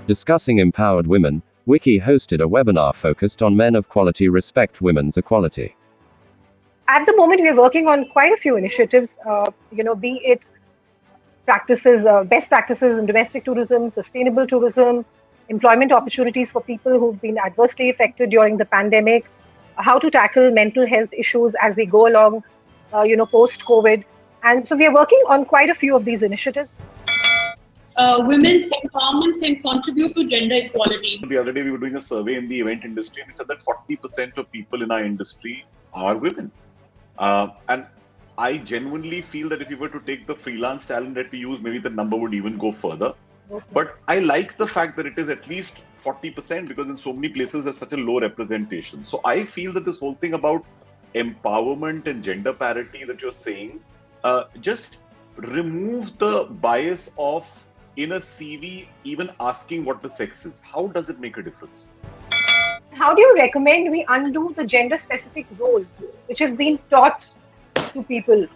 Discussing empowered women, WICCI hosted a webinar focused on men of quality respect women's equality. At the moment, we are working on quite a few initiatives, be it practices, best practices in domestic tourism, sustainable tourism, employment opportunities for people who've been adversely affected during the pandemic, how to tackle mental health issues as we go along, post-COVID. And so we are working on quite a few of these initiatives. Women's empowerment can contribute to gender equality. The other day we were doing a survey in the event industry and we said that 40% of people in our industry are women. And I genuinely feel that if we were to take the freelance talent that we use, maybe the number would even go further. Okay. But I like the fact that it is at least 40% because in so many places there's such a low representation. So I feel that this whole thing about empowerment and gender parity that you're saying just remove the bias of in a CV even asking what the sex is. How does it make a difference? How do you recommend we undo the gender-specific roles which have been taught to people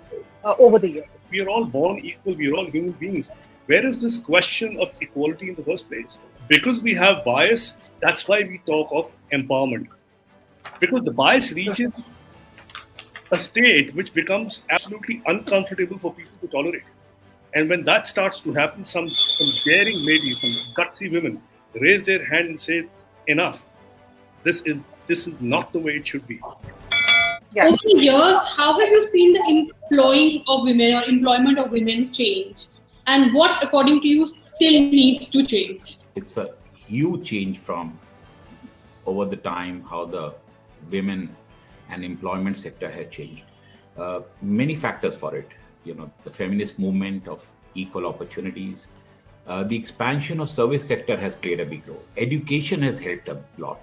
over the years? We are all born equal. We are all human beings. Where is this question of equality in the first place? Because we have bias, that's why we talk of empowerment. Because the bias reaches a state which becomes absolutely uncomfortable for people to tolerate. And when that starts to happen, some daring ladies, some gutsy women raise their hand and say, enough. This is not the way it should be. Yeah. Over the years, how have you seen the employing of women or employment of women change? And what, according to you, still needs to change? It's a huge change from over the time how the women and employment sector has changed. Many factors for it. The feminist movement of equal opportunities. The expansion of service sector has played a big role. Education has helped a lot.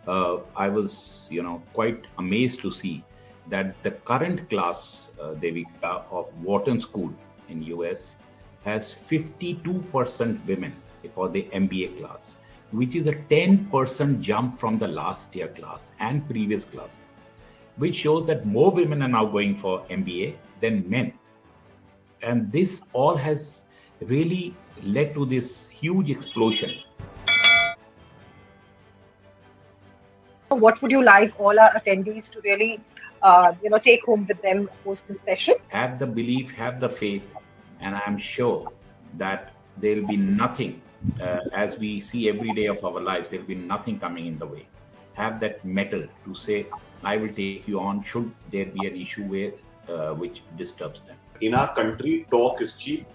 I was, quite amazed to see that the current class, Devika, of Wharton School in US has 52% women for the MBA class, which is a 10% jump from the last year class and previous classes, which shows that more women are now going for MBA than men. And this all has really led to this huge explosion. What would you like all our attendees to really, take home with them post this session? Have the belief, have the faith, and I'm sure that there will be nothing, as we see every day of our lives, there will be nothing coming in the way. Have that mettle to say, I will take you on should there be an issue which disturbs them. In our country, talk is cheap,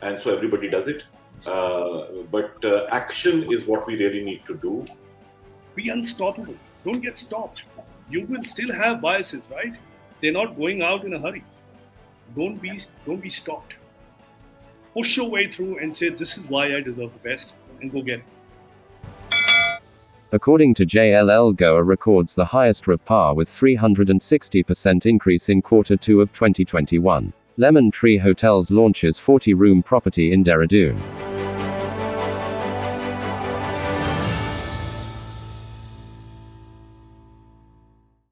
and so everybody does it. But action is what we really need to do. Be unstoppable. Don't get stopped. You will still have biases, right? They're not going out in a hurry. Don't be stopped. Push your way through and say, this is why I deserve the best, and go get it. According to JLL Goa records the highest RevPAR with 360% increase in Q2 of 2021. Lemon Tree Hotels launches 40-room property in Dehradun.